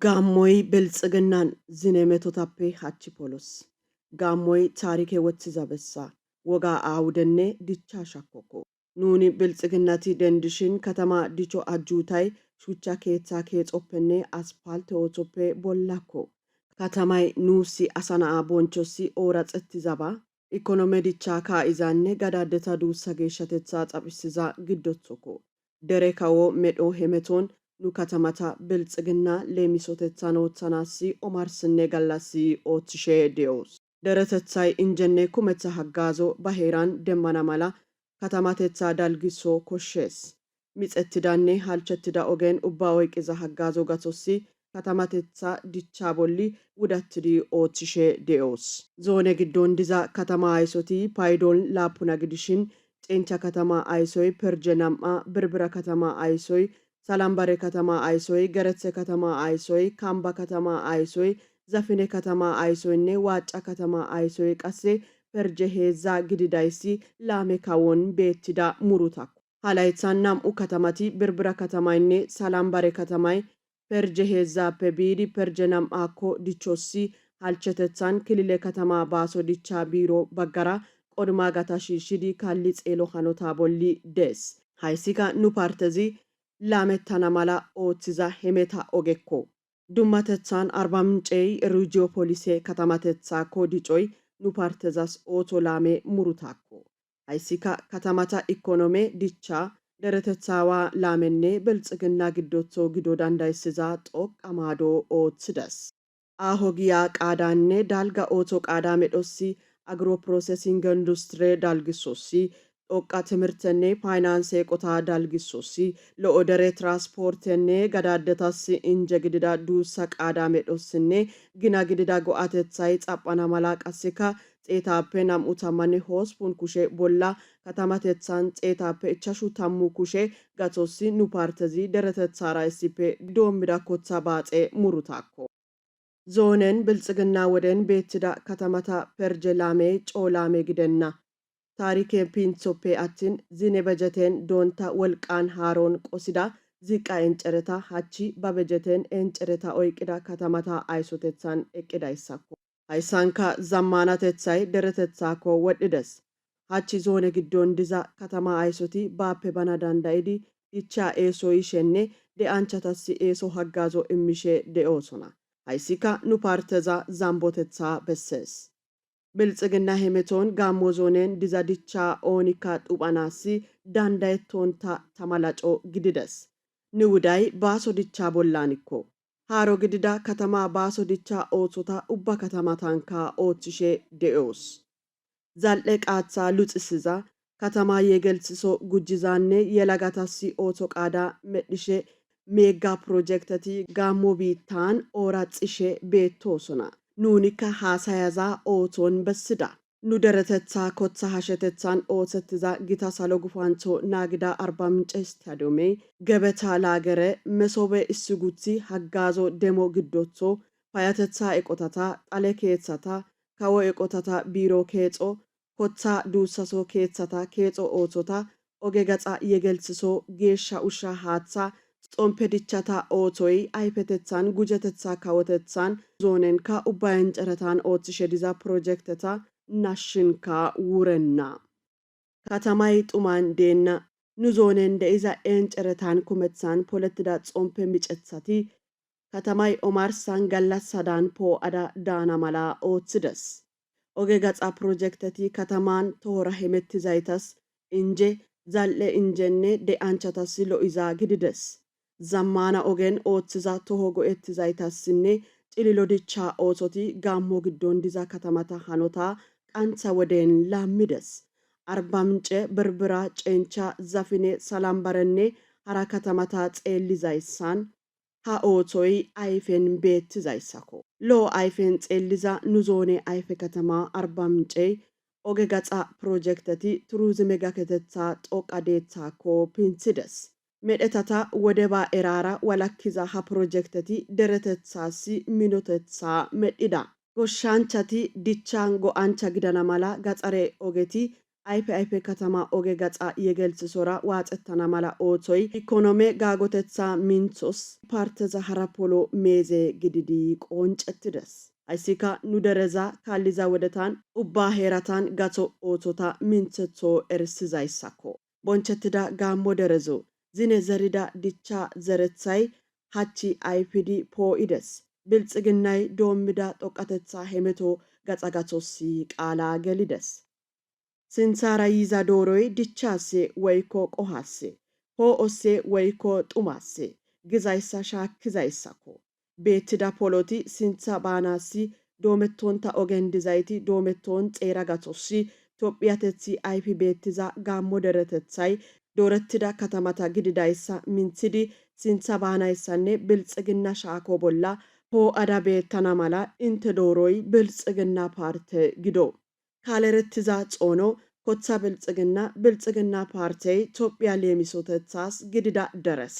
ጋሞይ ብልጽግናን ዝኔሜቶታፔ ሃቺ ፖሎስ ጋሞይ ታሪኬ ወትዛበሳ ወጋ አውደኔ ዲቻ ሻኮኮ ኑኒ ብልጽግናቲ ደንድሽን ከተማ ዲቾ አጁታይ ሹቻ ኬታ ኬጾፔኔ አስፓልት ኦቶፔ ቦላኮ ከተማይ ኑሲ አሰናአ ቦንቾሲ ኦራጽት ዛባ ኢኮኖሚ ዲቻ ካኢዛኔ ገዳደታ ዱሳ ጌሻቴታ ጻብስዛ ግዶቶኮ ደሬ ካዎ ሜዶ ሄሜቶን nu katamata bilጽግና leemisotetsanotsanassi omarssinne gallassi oothishe de'oos. Deretethay injenne kumetha haggaazo ba heeran demmana mala katamatetha dalgisso koshshees. Mixettidanne halchettida ogen ubba oyqiza haggaazo gatossi katamatetha dichcha bolli wudattidi oothishe de'oos. Zoone giddon diza katama aysoti paydon laapuna gidishin cencha katama aysoy perje nam'a birbira katama aysoy ሳላምባሬ ከተማ አይሶይ ገረትሴ ከተማ አይሶይ ካምባ ከተማ አይሶይ ዘፍኔ ከተማ አይሶይኔ ዋጫ ከተማ አይሶይ ቀሴ ፐርጀ ሄዛ ግድዳይሲ ላሜ ካዎን ቤትዳ ሙሩታኩ ሃላይትሳን ናምኡ ከተማቲ ብርብራ ከተማይኔ ሳላምባሬ ከተማይ ፐርጀ ሄዛ ፔቢዲ ፐርጀ ናምአኮ ዲቾሲ ሃልቸተትሳን ክልሌ ከተማ ባሶ ዲቻ ቢሮ በገራ ቆድማ ጋታ ሽሽዲ ካሊ ጼሎ ኻኖታ ቦሊ ደስ ሃይሲካ ኑ ፓርተዚ ላሜታና ማላ ኦትዛ ሄሜታ ኦጌኮ ዱማተትሳን አርባ ምንጨይ ሩጂዮ ፖሊሴ ከተማተትሳ ኮዲጮይ ኑፓርተዛስ ኦቶ ላሜ ሙሩታኮ አይሲካ ከተማታ ኢኮኖሜ ዲቻ ደረተትሳዋ ላሜኔ ብልጽግና ግዶቶ ግዶ ዳንዳይስዛ ጦቅ አማዶ ኦትስደስ አሆጊያ ቃዳኔ ዳልጋ ኦቶ ቃዳ ሜዶሲ አግሮ ፕሮሴሲንግ ኢንዱስትሪ ዳልግሶሲ ጦቃ ትምህርተኔ ፋይናንስ ቆታ ዳልግሶሲ ለኦደሬ ትራንስፖርተኔ ገዳደታስ እንጀ ግድዳ ዱሳ ቃዳ ሜዶስኔ ግና ግድዳ ጎአተትሳይ ጻጳና ማላቃሲካ ጼታፔ ናምኡታማኔ ሆስፑን ኩሼ ቦላ ከተማተትሳን ጼታፔ እቻሹ ታሙ ኩሼ ጋቶሲ ኑፓርተዚ ደረተትሳራ ሲፔ ዶምዳ ኮታ ባጼ ሙሩታኮ ዞነን ብልጽግና ወደን ቤትዳ ከተማታ ፐርጀላሜ ጮላሜ ግደና ታሪኬ ፒንሶፔ አትን ዚኔ በጀቴን ዶንታ ወልቃን ሃሮን ቆሲዳ ዚቃ እንጨረታ ሃቺ ባበጀቴን እንጨረታ ኦይቅዳ ከተማታ አይሶቴትሳን እቅዳ ይሳኮ አይሳንካ ዘማናቴትሳይ ደረቴትሳኮ ወድደስ ሃቺ ዞነ ግዶን ዲዛ ከተማ አይሶቲ ባፔ ባናዳንዳይዲ ኢቻ ኤሶይሼኔ ዴአንቻታሲ ኤሶ ሀጋዞ እሚሼ ዴኦሶና አይሲካ ኑ ፓርተዛ ዛምቦቴትሳ በሰስ ብልጽግና ሄሜቶን ጋሞ ዞኔን ዲዛ ዲቻ ኦኒካ ጡባናሲ ዳንዳይቶንታ ተማላጮ ግድደስ ንውዳይ ባሶ ዲቻ ቦላኒኮ ሃሮ ግድዳ ከተማ ባሶ ዲቻ ኦቶታ ኡባ ከተማ ታንካ ኦትሼ ዴኦስ ዛልኤ ቃትሳ ሉጽስዛ ከተማ የገልጽሶ ጉጅዛኔ የላጋታሲ ኦቶ ቃዳ መድሼ ሜጋ ፕሮጀክተቲ ጋሞ ቢታን ኦራጽሼ ቤቶሶና ኑኒካ ሃሳያዛ ኦቶን በስዳ ኑ ደረተትሳ ኮትሳ ሃሸተትሳን ኦተትዛ ጊታ ሳሎ ጉፋንቶ ናግዳ አርባ ምንጭ ስታዲዮሜ ገበታ ላገረ መሶበ እስጉቲ ሀጋዞ ደሞ ግዶቶ ፋያተትሳ ኤቆታታ ጣሌ ኬትሳታ ካዎ ኤቆታታ ቢሮ ኬጾ ኮትሳ ዱሳሶ ኬትሳታ ኬጾ ኦቶታ ኦጌ ገጻ የገልጽሶ ጌሻ ኡሻ ሃትሳ ጾምፔዲቻታ ኦቶይ አይፔቴትሳን ጉጀተትሳ ካወተትሳን ዞኔንካ ኡባያን ጨረታን ኦትሼ ዲዛ ፕሮጀክተታ ናሽንካ ውረና ከተማይ ጡማን ዴና ኑዞኔን ደኢዛ ኤንጨረታን ኩመትሳን ፖለትዳ ጾምፔ ሚጨትሳቲ ከተማይ ኦማርሳን ጋላሳዳን ፖ አዳ ዳና ማላ ኦትስደስ ኦጌ ገጻ ፕሮጀክተቲ ከተማን ቶራ ሄሜት ዛይታስ እንጄ ዛልኤ እንጀኔ ዴአንቻታስ ሎኢዛ ግድደስ ዘማና ኦጌን ኦትዛ ቶሆ ጎኤትዛይታስኔ ጭሊሎ ዲቻ ኦቶቲ ጋሞ ግዶን ዲዛ ከተማታ ሃኖታ ቃንሳ ወደን ላሚደስ አርባ ምንጭ ብርብራ ጨንቻ ዘፍኔ ሰላምባረኔ ሀራ ከተማታ ጼሊዛይሳን ሃኦቶይ አይፌን ቤት ዛይሳኮ ሎ አይፌን ጼሊዛ ኑዞኔ አይፌ ከተማ አርባ ምንጭ ኦጌ ገጻ ፕሮጀክተቲ ቱሪዝም ጋከተታ ጦቃ ዴታኮ ፒንሲደስ ሜደታታ ወደባ ኤራራ ወላኪዛ ሀ ፕሮጀክተቲ ደረተትሳሲ ሚኖተትሳ መዲዳ ጎሻንቻቲ ዲቻን ጎአንቻ ግዳና ማላ ጋጸሬ ኦጌቲ ayfe katama oge gaxa yegelthisora waaxettana mala oothoy ikonome gaagotetha minthos parteza harapolo meeze gididi qoncettides. Hayssika nu dereza kaalliza wodetan ubba heeratan gato oothota minthetho erisizayssakko. Bonchettida gaammo derezo zine zerida dicha zerethay hachi ayfidi poo'ides. Bilxiginnay doommida dhoqatetha hemeto gaxa gatossi qaala gelides. Sinthara yiza dooroy dichaasse woykko qohaasse, poo'osse woykko xumasse gizayssa shaakkizayssakko. Beettida poloti sintha baanassi doomettonta ogen dizayti doometton xeera gatossi tophiyatethi ayfi beettiza gaammo deretethay doorettida katamata gididayssa minthidi sintha baanayssanne bilxiginna shaako bolla poo'ada beettana mala inte dooroy bilxiginna parte gido. kaalerettiza xoono kotha bilxiginna partey tophiya leemisotethas gidida deres.